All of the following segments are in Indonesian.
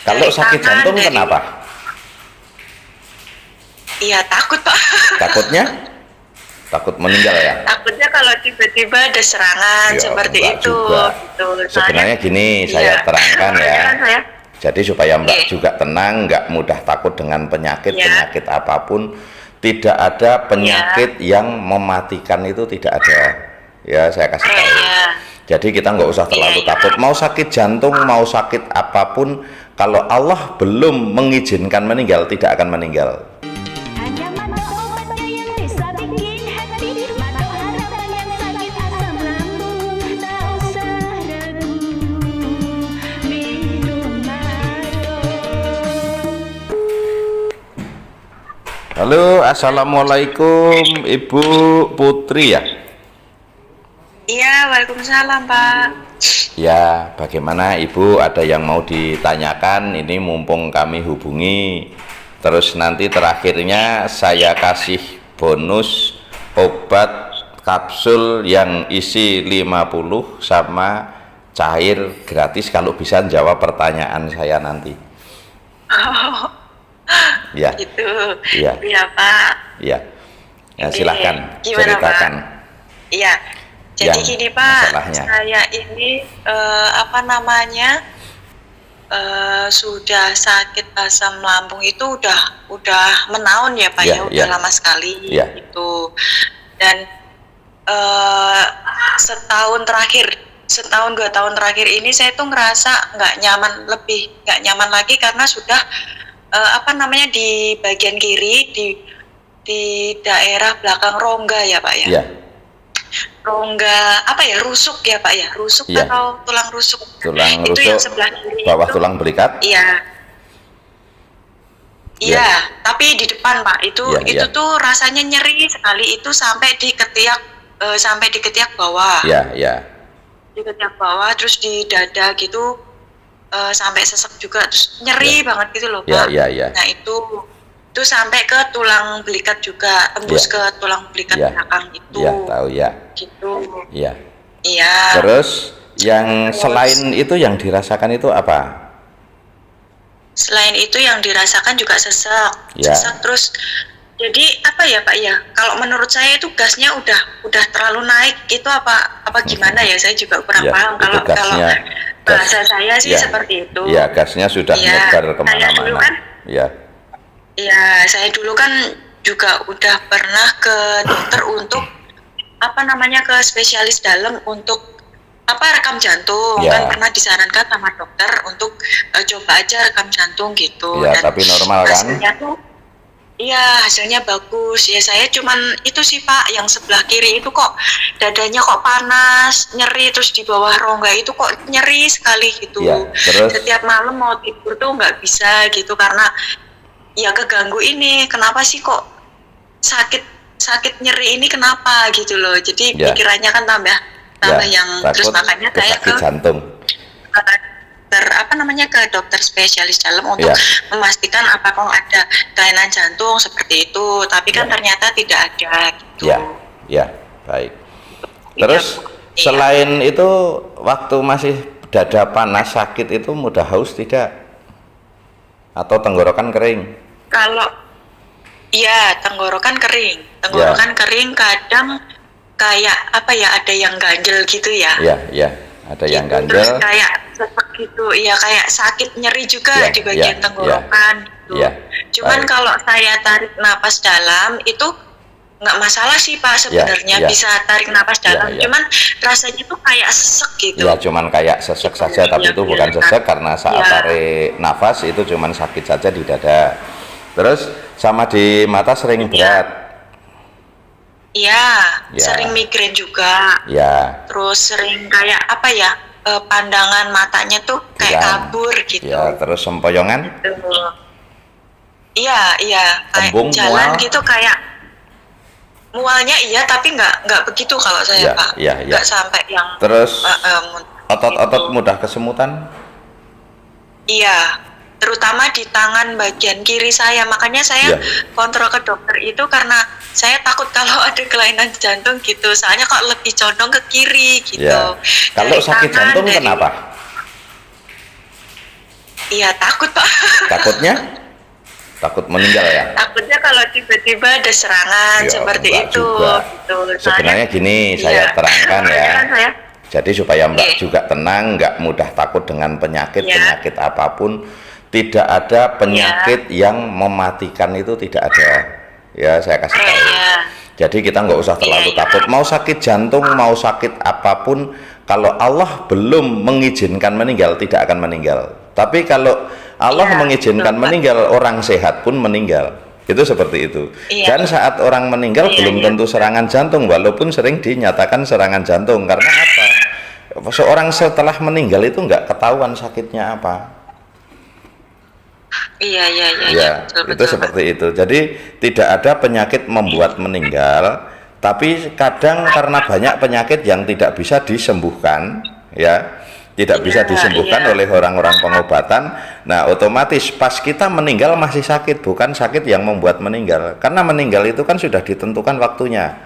Kalau dari sakit tangan, jantung dari... kenapa? Iya takut Pak. Takutnya? Takut meninggal ya? Takutnya kalau tiba-tiba ada serangan Ya seperti enggak itu, juga. gitu. Soalnya, Sebenarnya gini, saya iya. terangkan ya. Soalnya kan saya, Jadi supaya Mbak iya, juga tenang, nggak mudah takut dengan iya, penyakit apapun. Tidak ada iya, penyakit yang mematikan, itu tidak ada. Ya saya kasih tahu. iya, Jadi kita nggak usah iya, terlalu iya. takut. Mau sakit jantung, mau sakit apapun, kalau Allah belum mengizinkan meninggal, tidak akan meninggal. Hanya mata obatnya yang bisa bikin happy. Mata harapan yang sakit asam lambung. Tak usah ragu, minum Mado. Halo, assalamualaikum Ibu Putri ya. Iya, waalaikumsalam Pak. Ya, bagaimana Ibu? Ada yang mau ditanyakan? Ini mumpung kami hubungi. Terus nanti terakhirnya saya kasih bonus obat kapsul yang isi 50 sama cair gratis kalau bisa jawab pertanyaan saya nanti. Oh, Ya, gitu. ya, Iya Pak. ya. Ya, Oke, silahkan gimana ceritakan. Pak? Iya. Jadi Yang gini Pak, masalahnya. saya ini apa namanya sudah sakit asam lambung itu udah menaun ya Pak Ya, ya, udah ya, lama sekali ya, gitu. Dan setahun terakhir, setahun 2 tahun terakhir ini saya tuh ngerasa nggak nyaman, lebih nggak nyaman lagi karena sudah apa namanya di bagian kiri di daerah belakang rongga ya Pak ya. ya, Rongga apa ya, rusuk ya Pak ya, rusuk ya. atau tulang rusuk. Tulang Itu yang rusuk sebelah kiri bawah itu, tulang belikat. iya. Ya, Iya, tapi di depan Pak itu ya, itu ya, tuh rasanya nyeri sekali, itu sampai di ketiak sampai di ketiak bawah. ya, ya, Di ketiak bawah terus di dada gitu sampai sesek juga, terus nyeri ya, banget gitu loh ya, Pak. ya, ya, Nah, itu sampai ke tulang belikat juga, tembus ya, ke tulang belikat ya, belakang itu. ya, tahu ya, Gitu. ya. Iya. Terus yang Terus selain itu yang dirasakan itu apa? selain itu yang dirasakan juga sesek, Ya, terus jadi apa ya Pak ya? Kalau menurut saya itu gasnya udah terlalu naik, itu apa gimana ya? Saya juga kurang ya, paham. itu Kalau gasnya, bahasa saya sih ya, seperti itu. ya, gasnya sudah Iya, nyebar saya dulu kemana-mana. kan, Ya, ya saya dulu kan juga udah pernah ke dokter untuk apa namanya, ke spesialis dalam untuk apa, rekam jantung, kan ya, pernah disarankan sama dokter untuk coba aja rekam jantung gitu, ya, dan tapi normal kan? hasilnya tuh iya, hasilnya bagus. Ya saya cuman itu sih Pak, yang sebelah kiri itu kok dadanya kok panas, nyeri, terus di bawah rongga itu kok nyeri sekali gitu. Ya, terus, Setiap malam mau tidur tuh nggak bisa gitu karena ya keganggu ini. Kenapa sih kok sakit sakit nyeri ini kenapa gitu loh. Jadi ya, pikirannya kan tambah ya, yang terus takut makanya ke saya sakit ke jantung. dokter apa namanya, ke dokter spesialis dalam untuk Ya, memastikan apakah ada kelainan jantung seperti itu, tapi kan ya, ternyata tidak ada gitu. ya, ya, baik. Iya, Terus iya. selain itu, waktu masih dada panas sakit itu mudah haus tidak? Atau tenggorokan kering? Kalau iya, tenggorokan Ya, kering kadang kayak apa ya, ada yang ganjel gitu ya. ya, ya, ada yang Gitu, terus ganjel. kayak sesek gitu, iya, kayak sakit nyeri juga Ya, di ya, bagian ya, tenggorokan gitu. ya, Cuman baik. kalau saya tarik napas dalam itu nggak masalah sih Pak, Ya, sebenarnya ya, bisa tarik napas ya, dalam, ya, cuman rasanya tuh kayak sesek gitu. ya, cuman kayak sesek Gitu. saja, tapi Iya, itu bukan iya. sesek karena saat Iya. tarik nafas itu cuman sakit saja di dada. Terus sama di mata sering Iya. berat. Iya, Ya, sering migrain juga. ya, Terus sering kayak apa ya, pandangan matanya tuh kayak buram. kabur gitu. Ya, terus sempoyongan, Gitu. Iya, iya, kayak kembung, jalan mual. gitu kayak mualnya iya, tapi nggak begitu kalau saya Ya, Pak, ya, ya. nggak sampai yang Terus otot-otot gitu. mudah kesemutan. Iya, terutama di tangan bagian kiri saya. Makanya saya Ya, kontrol ke dokter itu karena saya takut kalau ada kelainan jantung gitu. Soalnya kok lebih condong ke kiri gitu. ya. Kalau Dari sakit tangan, jantung dari kenapa? Iya takut Pak. Takutnya? Takut meninggal ya? Takutnya kalau tiba-tiba ada serangan Ya, seperti enggak itu. juga. Gitu. Sebenarnya gini, saya Iya. terangkan ya. Kan saya, Jadi supaya Mbak Oke. juga tenang, nggak mudah takut dengan Iya. penyakit apapun. Tidak ada penyakit yang mematikan, itu tidak ada. Ya, saya kasih tahu. Iya. Jadi kita nggak usah terlalu Iya. takut. Mau sakit jantung, mau sakit apapun, kalau Allah belum mengizinkan meninggal, tidak akan meninggal. Tapi kalau Allah Iya, mengizinkan betul, Pak. meninggal, orang sehat pun meninggal. Itu seperti itu. Iya. Dan saat orang meninggal Iya, belum iya. tentu serangan jantung, walaupun sering dinyatakan serangan jantung. Karena apa? Seorang setelah meninggal itu nggak ketahuan sakitnya apa. Iya, iya, iya. Ya, Betul, itu betul, Pak. seperti itu. Jadi tidak ada penyakit membuat meninggal, tapi kadang karena banyak penyakit yang tidak bisa disembuhkan, ya, tidak bisa Iya, disembuhkan iya. oleh orang-orang pengobatan. Nah, otomatis pas kita meninggal masih sakit, bukan sakit yang membuat meninggal. Karena meninggal itu kan sudah ditentukan waktunya.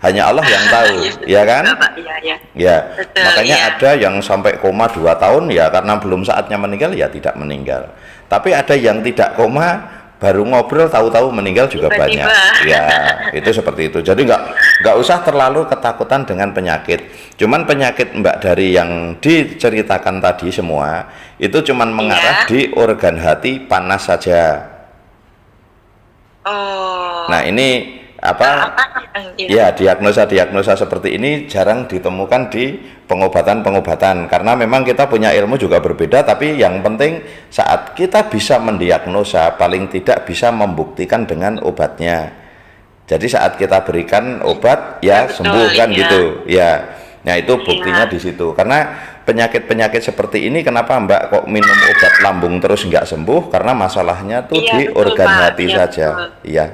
Hanya Allah yang tahu, Iya, betul ya kan? juga, Pak. Iya, iya. Ya, Betul, makanya iya. ada yang sampai koma 2 tahun ya karena belum saatnya meninggal, ya tidak meninggal. Tapi ada yang tidak koma, baru ngobrol tahu-tahu meninggal juga Tiba-tiba. banyak. Ya, itu seperti itu. Jadi nggak usah terlalu ketakutan dengan penyakit. Cuman penyakit Mbak dari yang diceritakan tadi semua itu cuman mengarah Iya. di organ hati panas saja. Oh. Nah, ini apa? Ya, diagnosa seperti ini jarang ditemukan di pengobatan-pengobatan karena memang kita punya ilmu juga berbeda, tapi yang penting saat kita bisa mendiagnosa paling tidak bisa membuktikan dengan obatnya. Jadi saat kita berikan obat ya Betul, sembuh kan iya. gitu. Ya. Nah, itu buktinya Iya. di situ. Karena penyakit-penyakit seperti ini kenapa Mbak kok minum obat lambung terus nggak sembuh? Karena masalahnya tuh Iya, di betul, organ Pak. hati Iya, saja. betul. Iya.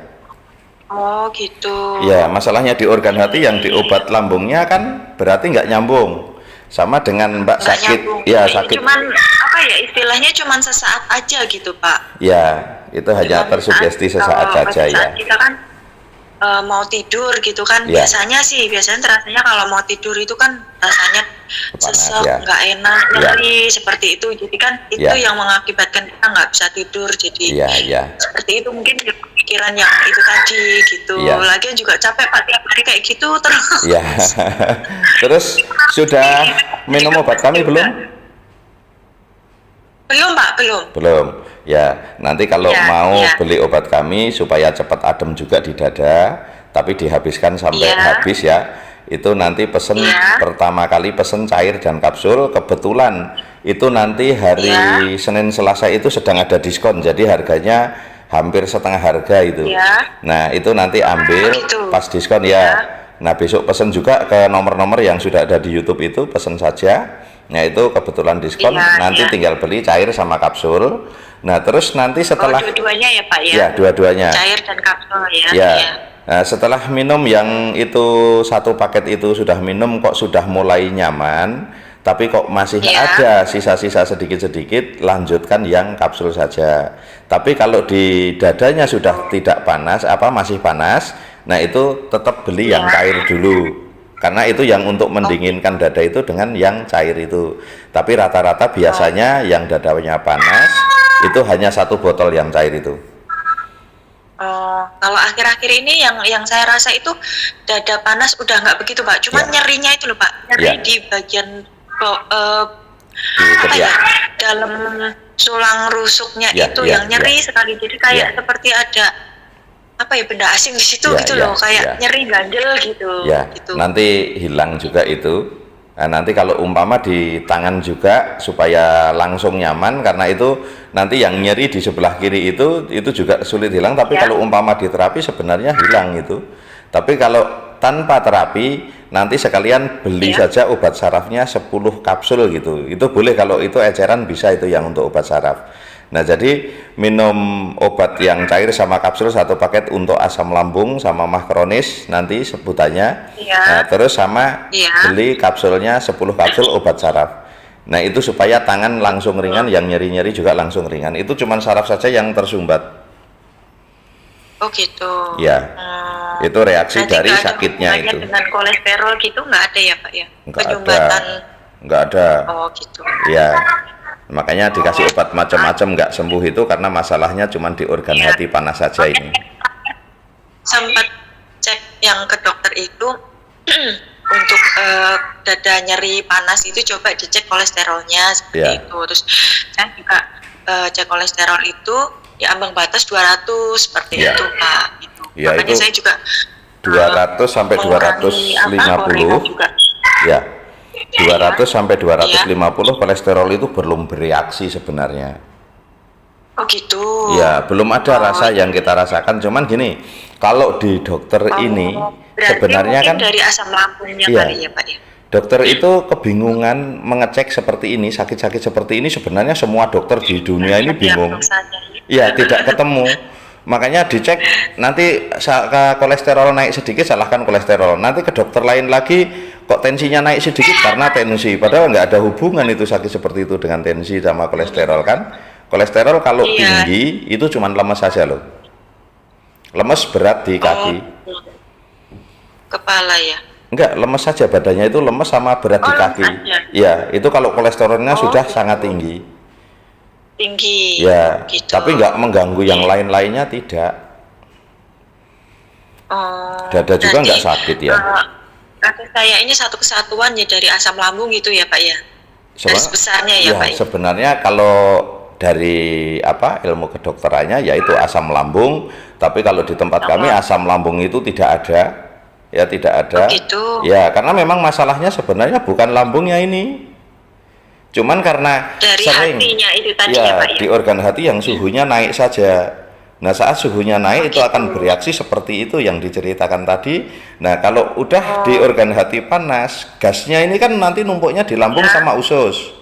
Oh, gitu. Ya, masalahnya di organ hati, yang di obat lambungnya kan berarti nggak nyambung. Sama dengan Mbak Nggak sakit, nyambung. ya Ini sakit. cuman apa ya istilahnya cuman sesaat aja gitu Pak. Ya, itu hanya Cuman tersugesti sesaat kalau saja ya. saat kita kan mau tidur gitu kan, Ya. biasanya rasanya kalau mau tidur itu kan rasanya Panas, sesek, ya. nggak enak, Ya. nyeri seperti itu. Jadi kan itu Ya. yang mengakibatkan kita nggak bisa tidur. Jadi Iya, iya. seperti itu mungkin pikiran yang itu tadi gitu. Ya. Lagian juga capek Pak tiap hari kayak gitu terus. Ya. Terus sudah minum obat kami belum? Belum Pak, belum. Belum. Ya, nanti kalau Ya, mau ya. beli obat kami supaya cepat adem juga di dada, tapi dihabiskan sampai Ya. habis ya. Itu nanti pesen Ya. pertama kali pesen cair dan kapsul, kebetulan itu nanti hari Ya. Senin Selasa itu sedang ada diskon, jadi harganya hampir setengah harga itu. Ya. Nah, itu nanti ambil gitu. pas diskon ya. Nah, besok pesen juga ke nomor-nomor yang sudah ada di YouTube itu, pesen saja. Nah, itu kebetulan diskon, Iya, nanti iya. tinggal beli cair sama kapsul. Nah, terus nanti setelah Oh, dua-duanya ya Pak ya? ya dua-duanya. Cair dan kapsul ya? Ya. Iya. Nah, setelah minum yang itu satu paket itu sudah minum kok sudah mulai nyaman, tapi kok masih Iya. ada sisa-sisa sedikit-sedikit, lanjutkan yang kapsul saja. Tapi kalau di dadanya sudah tidak panas, masih panas, nah itu tetap beli yang Iya. cair dulu. Karena itu yang untuk mendinginkan dada itu dengan yang cair itu. Tapi rata-rata biasanya yang dadanya panas itu hanya satu botol yang cair itu. Oh, kalau akhir-akhir ini yang saya rasa itu dada panas udah nggak begitu Pak, cuman Ya. nyerinya itu loh Pak, nyeri Ya. di bagian Di apa ya, ketiak. dalam tulang rusuknya Ya, itu ya, yang nyeri sekali, jadi kayak Ya. seperti ada apa ya benda asing di situ Ya, gitu ya, loh, kayak ya. nyeri gandel gitu. Ya, gitu. nanti hilang juga itu. Nah, nanti kalau umpama di tangan juga supaya langsung nyaman, karena itu nanti yang nyeri di sebelah kiri itu juga sulit hilang. Tapi Ya. kalau umpama di terapi sebenarnya hilang itu. Tapi kalau tanpa terapi nanti sekalian beli Ya. saja obat sarafnya 10 kapsul gitu. Itu boleh, kalau itu eceran bisa itu yang untuk obat saraf. Nah, jadi minum obat yang cair sama kapsul satu paket untuk asam lambung sama mah kronis nanti sebutannya. Iya. Nah, terus sama Iya. beli kapsulnya 10 kapsul obat saraf. Nah, itu supaya tangan langsung ringan, yang nyeri-nyeri juga langsung ringan. Itu cuma saraf saja yang tersumbat. Oh gitu. Ya. Hmm. Itu reaksi Nanti dari nggak ada sakitnya hubungannya itu. dengan kolesterol gitu nggak ada ya Pak ya? Enggak ada. Penyumbatan. Enggak ada. Oh gitu. Ya. Makanya dikasih obat macam-macam nggak sembuh itu karena masalahnya cuma di organ Iya. hati panas saja ini. Sempat cek yang ke dokter itu untuk dada nyeri panas itu coba dicek kolesterolnya seperti Iya. itu. Terus saya juga cek kolesterol itu ya ambang batas 200 seperti Iya. itu Pak. Gitu. Iya, Makanya itu saya juga 200 sampai mengurangi, 250 gorengan juga. ya 200 sampai Iya. 250 kolesterol itu belum bereaksi sebenarnya. Oh gitu. Ya, belum ada rasa yang kita rasakan. Cuman gini, kalau di dokter ini Berarti sebenarnya mungkin kan dari asam lambungnya Iya. kali ya Pak ya. dokter itu kebingungan mengecek seperti ini, sakit-sakit seperti ini sebenarnya semua dokter di dunia ini bingung. Diagnosanya. Iya, tidak ketemu. Makanya dicek nanti kolesterol naik sedikit salahkan kolesterol. Nanti ke dokter lain lagi kok tensinya naik sedikit karena tensi. Padahal nggak ada hubungan itu sakit seperti itu dengan tensi sama kolesterol kan. Kolesterol kalau Iya. tinggi itu cuma lemes saja loh. Lemes berat di kaki. Oh, kepala ya. Enggak, lemes saja badannya itu lemes sama berat di Oh, kaki. lemes aja. Iya, itu kalau kolesterolnya Oh, sudah gitu. sangat tinggi. Tinggi. Ya, Gitu. tapi nggak mengganggu yang lain-lainnya tidak. Oh, Dada juga berarti, nggak sakit ya. kaki saya ini satu kesatuan ya dari asam lambung gitu ya Pak ya. Garis besarnya ya, Pak. Sebenarnya kalau dari ilmu kedokterannya yaitu asam lambung, tapi kalau di tempat kami asam lambung itu tidak ada. Ya tidak ada. Oh, gitu. Ya, karena memang masalahnya sebenarnya bukan lambungnya ini. Cuman karena Dari sering hatinya itu tadi ya, ya Pak ya. di organ hati yang suhunya naik saja. Nah, saat suhunya naik itu akan bereaksi seperti itu yang diceritakan tadi. Nah, kalau udah di organ hati panas, gasnya ini kan nanti numpuknya di lambung sama usus.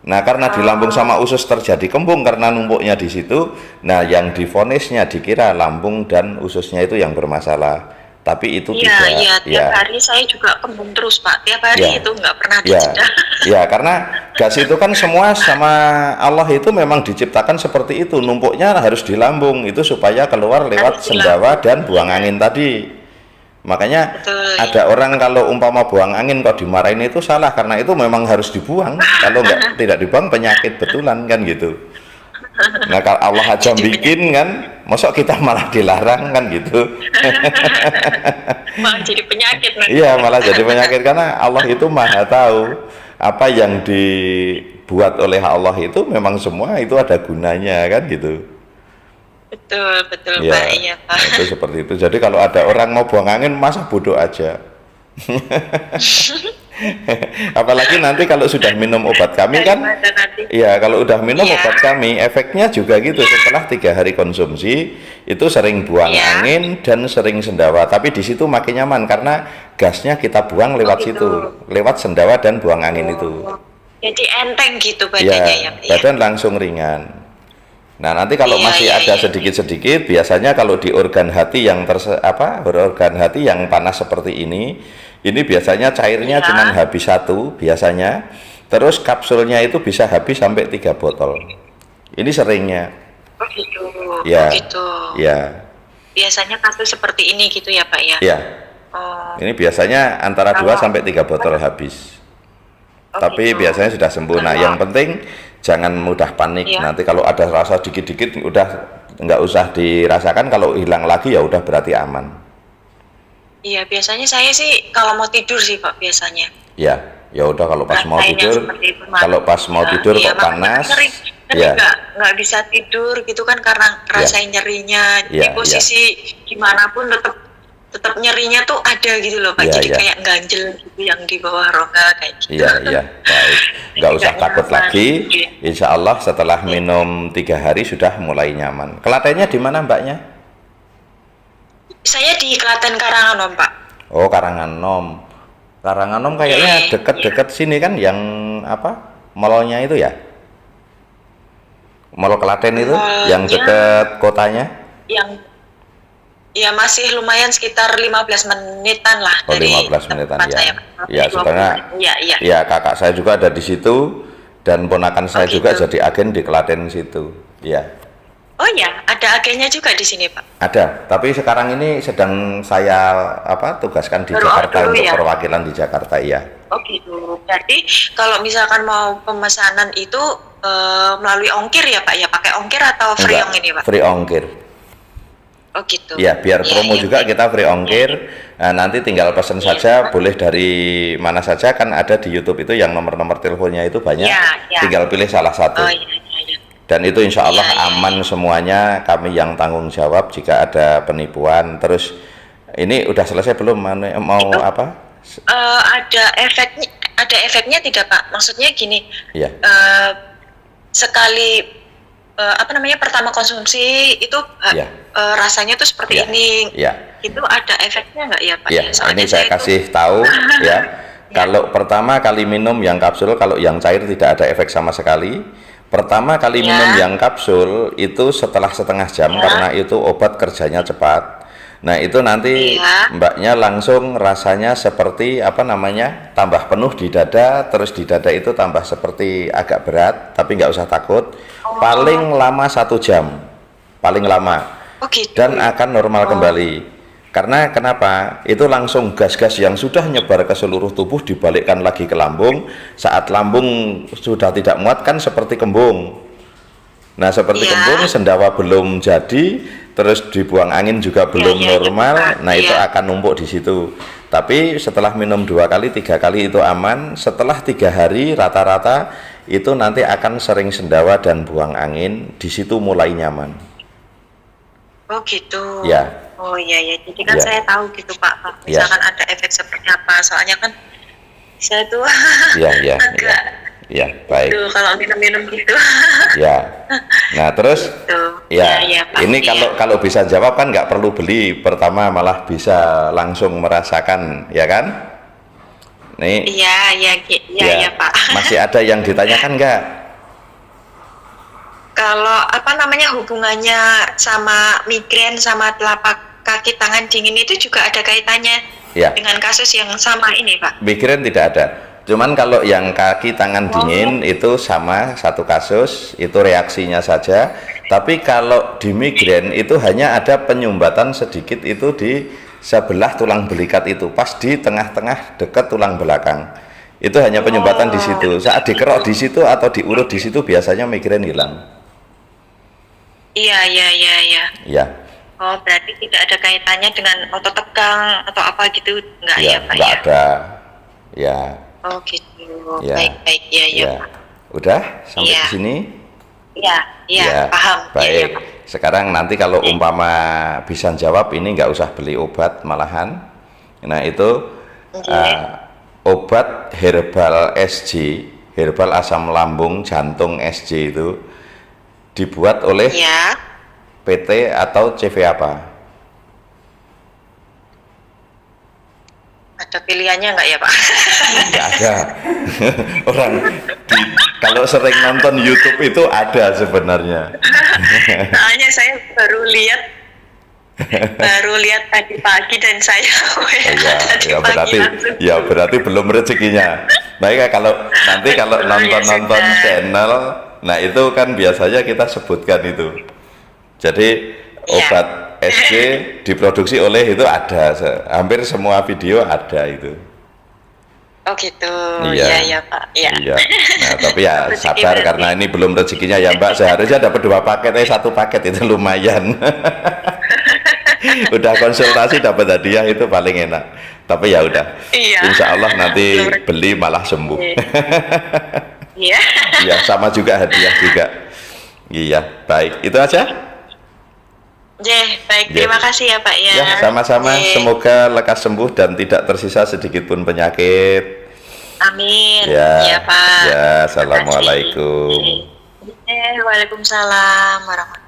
Nah, karena di lambung sama usus terjadi kembung karena numpuknya di situ. Nah, yang divonisnya dikira lambung dan ususnya itu yang bermasalah. Tapi itu Iya, tidak. iya, tiap hari saya juga kembung terus Pak. Tiap hari Ya. itu nggak pernah Ya, dijeda. ya, karena gas itu kan semua sama Allah itu memang diciptakan seperti itu, numpuknya harus di lambung itu supaya keluar lewat Harus di sendawa dan buang angin tadi. Makanya Betul, ada orang kalau umpama buang angin kok dimarahin itu salah karena itu memang harus dibuang. Kalau nggak tidak dibuang penyakit betulan kan gitu. Nah, kalau Allah aja bikin kan, mosok kita malah dilarang kan gitu. Malah jadi penyakit nanti. Iya, malah jadi penyakit karena Allah itu maha tahu apa yang dibuat oleh Allah itu memang semua itu ada gunanya kan gitu. Betul, betul Iya, Pak. Iya Pak. nah, itu seperti itu. Jadi kalau ada orang mau buang angin masa bodoh aja. Apalagi nanti kalau sudah minum obat kami kan, Daripada nanti. iya kalau udah minum Iya. obat kami efeknya juga gitu. Setelah 3 hari konsumsi itu sering buang Iya. angin dan sering sendawa. Tapi di situ makin nyaman karena gasnya kita buang lewat gitu. situ, lewat sendawa dan buang angin itu. Jadi enteng gitu Iya, badannya ya Pak ya. badan langsung ringan. Nah, nanti kalau Iya, masih iya, ada iya. sedikit-sedikit, biasanya kalau di organ hati yang organ hati yang panas seperti ini biasanya cairnya Iya. cuma habis 1 biasanya. Terus kapsulnya itu bisa habis sampai 3 botol. Ini seringnya. Oh gitu. Ya. Oh gitu. Ya, Biasanya kasus seperti ini gitu ya Pak ya. ya. Oh, Ini biasanya antara 2 Kalau- sampai 3 botol habis. oh Tapi gitu. biasanya sudah sembuh. Nah, Kalau- yang penting jangan mudah panik. Iya. Nanti kalau ada rasa dikit-dikit udah nggak usah dirasakan. Kalau hilang lagi ya udah berarti aman. Iya, biasanya saya sih kalau mau tidur sih Pak biasanya. Ya, ya udah kalau pas mau Rasain yang tidur, seperti itu, Mas. kalau pas mau Iya, tidur iya, kok makanya panas, sering ya, nggak bisa tidur gitu kan karena rasain nyerinya. Jadi Iya, posisi gimana pun tetap nyerinya tuh ada gitu loh Pak. Iya, Jadi iya. kayak ganjel gitu yang di bawah rongga kayak gitu. iya, iya, baik. Nggak usah Nggak takut nyaman. lagi. Iya. Insya Allah setelah minum 3 hari sudah mulai nyaman. Kelatennya di mana mbaknya? Saya di Klaten Karangan Om Pak. Oh, Karanganom. Karanganom kayaknya deket-deket sini kan yang Mallnya itu ya? Mall Klaten itu, Mallnya- yang deket kotanya? Yang ya masih lumayan sekitar 15 menitan lah Oh, dari 15 menitan tempat ya. saya. Ya, 20 sebenarnya Iya, iya. ya kakak saya juga ada di situ dan ponakan saya gitu. juga jadi agen di Klaten situ. Ya, Oh ya, ada agennya juga di sini Pak. ada. Tapi sekarang ini sedang saya tugaskan di Baru Jakarta dulu untuk ya? perwakilan di Jakarta ya. Oh gitu. Jadi kalau misalkan mau pemesanan itu melalui ongkir ya Pak ya, pakai ongkir atau free Enggak, ini Pak? free ongkir. Oh gitu. Ya, biar Iya, promo iya, juga baik. kita free ongkir. Nah, nanti tinggal pesan Iya. saja, boleh dari mana saja, kan ada di YouTube itu yang nomor-nomor teleponnya itu banyak. Iya, iya. Tinggal pilih salah satu. Oh iya, iya, iya. Dan itu insya Allah Iya, iya, aman semuanya, kami yang tanggung jawab jika ada penipuan. Terus ini udah selesai belum? Mau Itu, apa? ada efeknya tidak Pak? Maksudnya gini, Iya. sekali pertama konsumsi itu Iya. rasanya tuh seperti Iya. ini. Iya. Itu ada efeknya nggak ya Pak? Ya, Soalnya ini saya itu- kasih tahu ya. Kalau pertama kali minum yang kapsul, kalau yang cair tidak ada efek sama sekali. Pertama kali Ya. minum yang kapsul itu setelah setengah jam, Ya. karena itu obat kerjanya cepat. Nah, itu nanti Iya. mbaknya langsung rasanya seperti tambah penuh di dada, terus di dada itu tambah seperti agak berat, tapi nggak usah takut. Paling lama 1 jam, paling lama. Oh gitu. Dan akan normal kembali. Karena kenapa? Itu langsung gas-gas yang sudah nyebar ke seluruh tubuh dibalikkan lagi ke lambung. Saat lambung sudah tidak muat kan seperti kembung. Nah, seperti Iya. kembung, sendawa belum jadi, terus dibuang angin juga belum iya, normal. Pak. Nah, itu Iya. akan numpuk di situ. Tapi setelah minum 2 kali, 3 kali itu aman. Setelah 3 hari rata-rata itu nanti akan sering sendawa dan buang angin. Di situ mulai nyaman. Oh gitu. Ya. Oh iya ya. Jadi kan Ya. saya tahu gitu Pak. Ya. Misalkan ada efek seperti apa. Soalnya kan saya tuh Ya, ya, ya. agak Ya, baik. tuh kalau minum-minum gitu. Ya. Nah, terus Tuh. ya, Pak. ini Iya. kalau bisa jawab kan nggak perlu beli. Pertama malah bisa langsung merasakan, ya kan? Nih, Iya ya. Pak. Masih ada yang ditanyakan nggak? Kalau hubungannya sama migrain sama telapak kaki tangan dingin itu juga ada kaitannya Ya. dengan kasus yang sama ini Pak? Migrain tidak ada. Cuman kalau yang kaki tangan dingin itu sama satu kasus, itu reaksinya saja. Tapi kalau di migrain itu hanya ada penyumbatan sedikit itu di sebelah tulang belikat itu, pas di tengah-tengah dekat tulang belakang. Itu hanya penyumbatan di situ. Saat dikerok di situ atau diurut di situ biasanya migrain hilang. Iya. Ya, Oh, berarti tidak ada kaitannya dengan otot tegang atau apa gitu, enggak ya, ya, Pak nggak ya? ada. Ya, Oh, gitu. ya, Baik, ya, ya. Pak. Udah sampai Iya. di sini. Iya, Ya, paham. baik. Iya, Pak. Sekarang nanti kalau umpama bisa jawab ini nggak usah beli obat malahan. Nah, itu obat herbal SJ, herbal asam lambung jantung SJ itu dibuat oleh Iya. PT atau CV apa? Ada pilihannya enggak ya, Pak? Nggak ada. Orang kalau sering nonton YouTube itu ada sebenarnya. Soalnya saya baru lihat tadi pagi dan saya tadi Ya pagi berarti langsung. berarti belum rezekinya. Baik, kalau nanti kalau Oh, ya nonton sudah. channel, nah itu kan biasanya kita sebutkan itu. Jadi Iya. obat SJ diproduksi oleh itu ada, hampir semua video ada itu. Oh gitu. Iya. Iya, Pak. Iya. Iya. Nah, tapi ya Rezeki sabar berarti. karena ini belum rezekinya ya Mbak. Seharusnya dapat 2 paket, 1 paket itu lumayan. Udah konsultasi dapat hadiah itu paling enak. Tapi ya udah. Iya. Insya Allah nanti Belum rezeki. beli malah sembuh. Iya. Iya, sama juga hadiah juga. Iya, baik. Itu aja. Baik. Ya. Terima kasih ya, Pak ya. Ya, sama-sama. Ye. Semoga lekas sembuh dan tidak tersisa sedikit pun penyakit. Amin. Ya. Ya, Pak. Ya, Terima kasih. assalamualaikum. Waalaikumsalam warahmatullahi